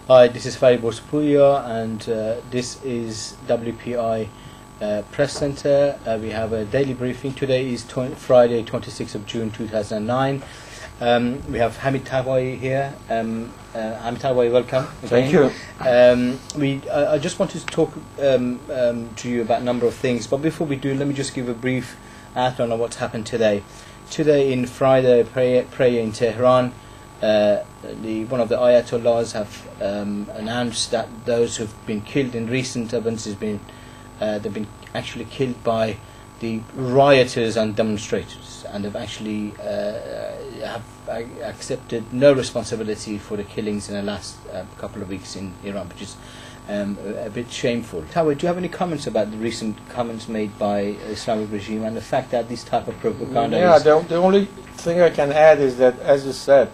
Hi, this is Fariborz Pooya, and this is WPI Press Centre. We have a daily briefing. Today is Friday, 26th of June 2009. We have Hamid Taqvaee here. Hamid Taqvaee, welcome. Thank you. I just wanted to talk to you about a number of things, but before we do, let me just give a brief outline of what's happened today. Today, in Friday prayer in Tehran, one of the Ayatollahs have announced that those who've been killed in recent events they've been actually killed by the rioters and demonstrators, and they've actually have accepted no responsibility for the killings in the last couple of weeks in Iran, which is a bit shameful. Taqvaee, do you have any comments about the recent comments made by the Islamic regime and the fact that this type of propaganda is... the only thing I can add is that, as you said,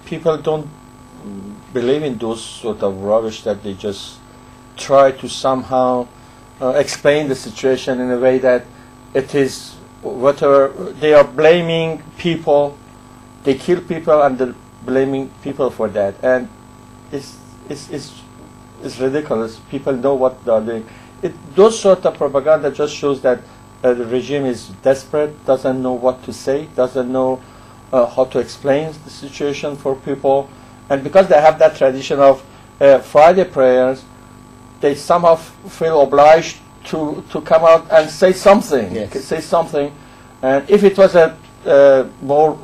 people don't believe in those sort of rubbish, that they just try to somehow explain the situation in a way that it is whatever. They are blaming people, they kill people and they're blaming people for that, and it's ridiculous. People know what they're doing. Those sort of propaganda just shows that the regime is desperate, doesn't know what to say, doesn't know how to explain the situation for people, and because they have that tradition of Friday prayers, they somehow feel obliged to come out and say something. Yes. Say something, and if it was a more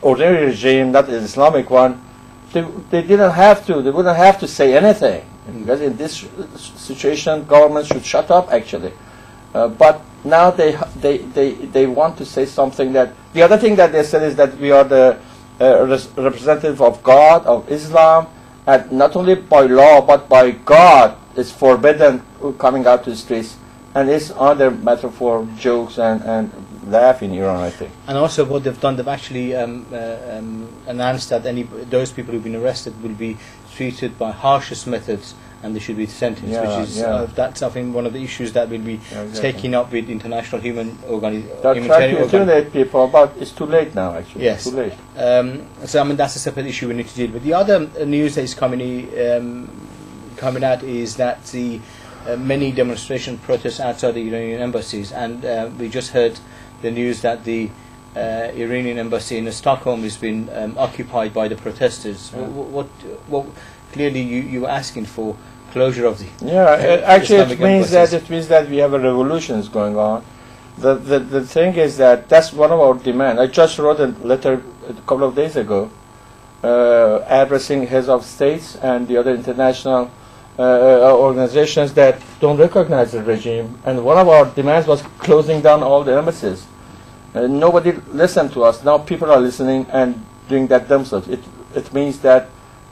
ordinary regime, not an Islamic one, they didn't have to. They wouldn't have to say anything, because in this situation, government should shut up actually. But now they want to say something. That the other thing that they said is that we are the representative of God, of Islam, and not only by law but by God it's forbidden coming out to the streets. And it's another matter for jokes and laugh in Iran, I think. And also what they've done, they've actually announced that those people who've been arrested will be treated by harshest methods, and they should be sentenced, which is that's I think one of the issues that will be taken up with international human organizations. They're trying to intimidate people, but it's too late now, actually. Yes. Too late. So I mean that's a separate issue we need to deal with. The other news that is coming out is that the many demonstration protests outside the Iranian embassies, and we just heard the news that the Iranian embassy in Stockholm has been occupied by the protesters. What clearly you were asking for closure of the actually it means that we have a revolution going on. The thing is that's one of our demands. I just wrote a letter a couple of days ago addressing heads of states and the other international organizations that don't recognize the regime, and one of our demands was closing down all the embassies. Nobody listened to us. Now people are listening and doing that themselves. It means that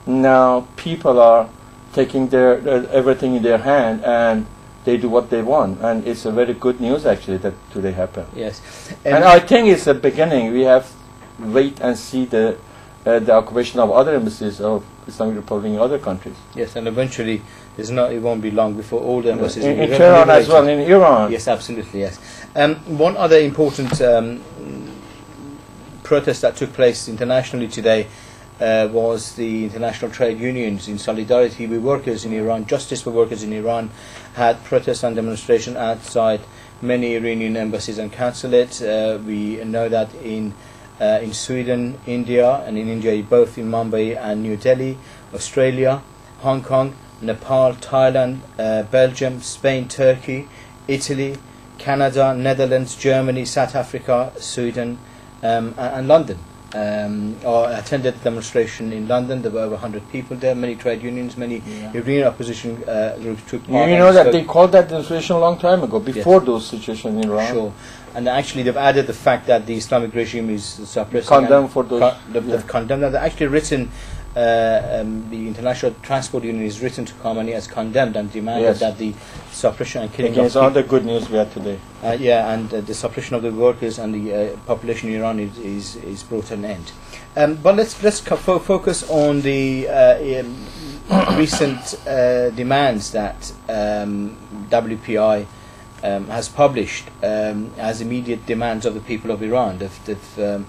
now people are taking their everything in their hand and they do what they want, and it's a very good news actually that today happened. Yes, and I think it's a beginning. We have to wait and see the occupation of other embassies of Islamic Republic in other countries. Yes, and eventually it won't be long before all the embassies in Tehran as well, in Iran. Yes, absolutely, yes. One other important protest that took place internationally today was the international trade unions in solidarity with workers in Iran. Justice for Workers in Iran had protests and demonstration outside many Iranian embassies and consulates. We know that in Sweden, India, and in India both in Mumbai and New Delhi, Australia, Hong Kong, Nepal, Thailand, Belgium, Spain, Turkey, Italy, Canada, Netherlands, Germany, South Africa, Sweden, and London. I attended the demonstration in London. There were over 100 people there, many trade unions, many Iranian opposition groups took part. You know that they called that demonstration a long time ago, before those situations in Iran. Sure. And actually they've added the fact that the Islamic regime is suppressing. Condemned for those. They've condemned that. They've actually written, the International Transport Union is written to Khamenei as condemned and demanded that the suppression and killing of all the good news we had today. And the suppression of the workers and the population in Iran is brought to an end. But let's focus on the recent demands that WPI has published as immediate demands of the people of Iran. They've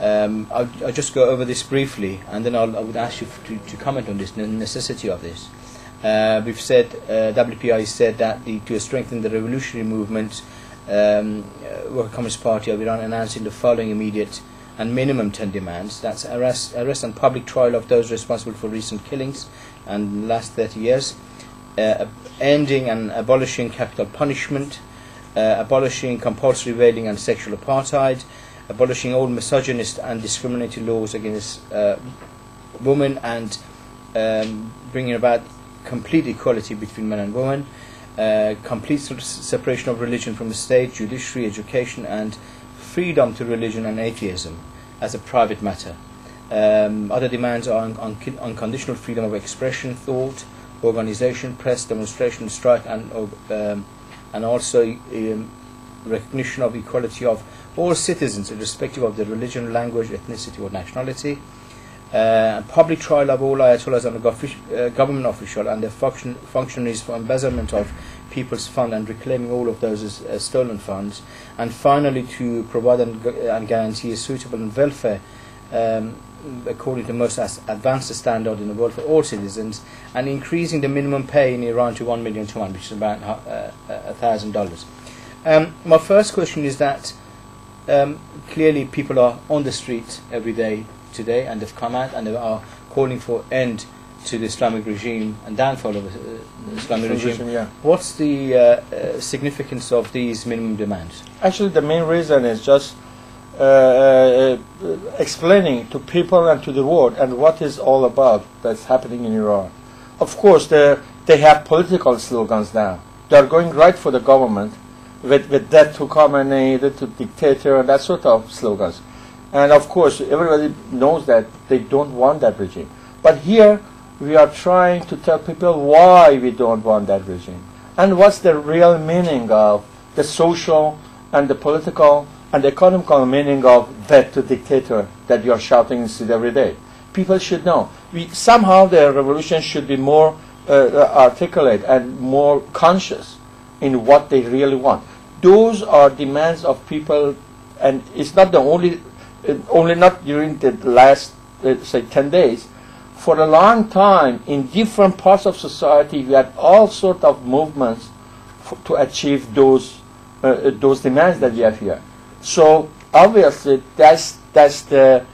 I'll just go over this briefly, and then I would ask you to comment on this, the necessity of this. We've said, WPI said that to strengthen the revolutionary movement, Worker-Communist Party of Iran announcing the following immediate and minimum 10 demands. That's arrest and public trial of those responsible for recent killings and the last 30 years, ending and abolishing capital punishment, abolishing compulsory veiling and sexual apartheid, abolishing all misogynist and discriminatory laws against women, and bringing about complete equality between men and women, complete separation of religion from the state, judiciary, education, and freedom to religion and atheism as a private matter. Other demands are unconditional freedom of expression, thought, organization, press, demonstration, strike, and also recognition of equality of all citizens irrespective of their religion, language, ethnicity, or nationality. Public trial of all ayatollahs and government officials and their functionaries for embezzlement of people's funds and reclaiming all of those as stolen funds. And finally, to provide and guarantee a suitable and welfare according to the most advanced standard in the world for all citizens, and increasing the minimum pay in Iran to 1 million yuan, which is about $1,000. My first question is that clearly people are on the street every day today, and they've come out and they are calling for end to the Islamic regime and downfall of the Islamic regime. Yeah. What's the significance of these minimum demands? Actually, the main reason is just explaining to people and to the world and what is all about that's happening in Iran. Of course, they have political slogans now. They are going right for the government with death to Khamenei, death to dictator, and that sort of slogans. And of course, everybody knows that they don't want that regime. But here, we are trying to tell people why we don't want that regime. And what's the real meaning of the social and the political and the economical meaning of death to dictator that you are shouting in the street every day. People should know. Somehow the revolution should be more articulate and more conscious in what they really want. Those are demands of people, and it's not the only not during the last, say, 10 days. For a long time, in different parts of society, we had all sorts of movements to achieve those demands that we have here. So obviously, that's the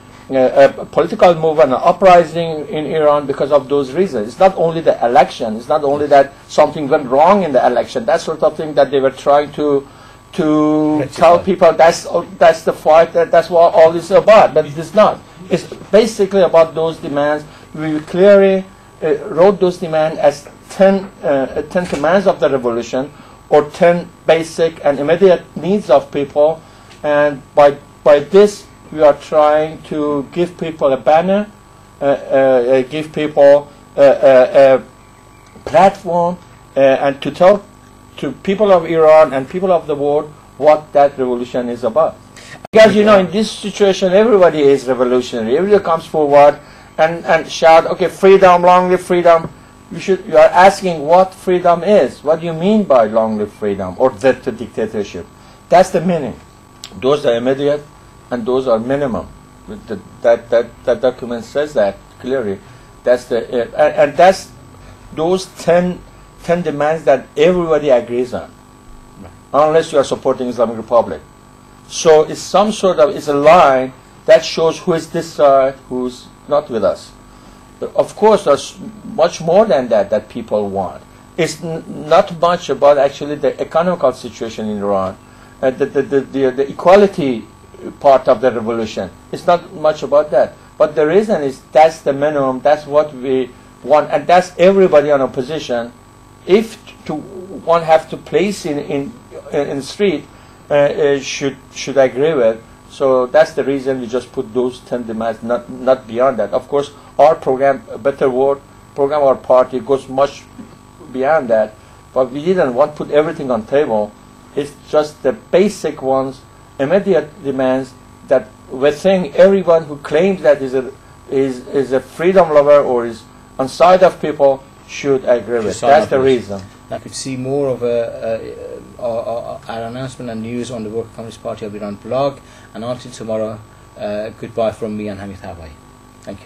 political movement, an uprising in Iran because of those reasons. It's not only the election. It's not only that something went wrong in the election. That sort of thing that they were trying to tell people that's the fight, that's what all this is about. But it is not. It's basically about those demands. We clearly wrote those demands as 10 demands of the revolution, or 10 basic and immediate needs of people. And by this, we are trying to give people a banner, give people a platform, and to tell to people of Iran and people of the world what that revolution is about. Because, you know, in this situation, everybody is revolutionary. Everybody comes forward and shout, okay, freedom, long live freedom. You are asking what freedom is. What do you mean by long live freedom or death to dictatorship? That's the meaning. Those are immediate and those are minimum. That document says that clearly. That's and that's those 10 demands that everybody agrees on, unless you are supporting Islamic Republic. So it's some sort of, it's a line that shows who is this side, who's not with us. But of course, there's much more than that people want. It's not much about actually the economical situation in Iran, the equality part of the revolution. It's not much about that. But the reason is that's the minimum, that's what we want, and that's everybody on opposition. If one have to place in the street, should agree with. So that's the reason we just put those 10 demands, not beyond that. Of course, our program, A Better World, program our party goes much beyond that, but we didn't want to put everything on table. It's just the basic ones, immediate demands that we think everyone who claims that is a freedom lover or is on side of people should agree with. That's the reason. I could see more of our announcement and news on the Worker-Communist Party of Iran blog, and until tomorrow, Goodbye from me and Hamid Taqvaee. Thank you.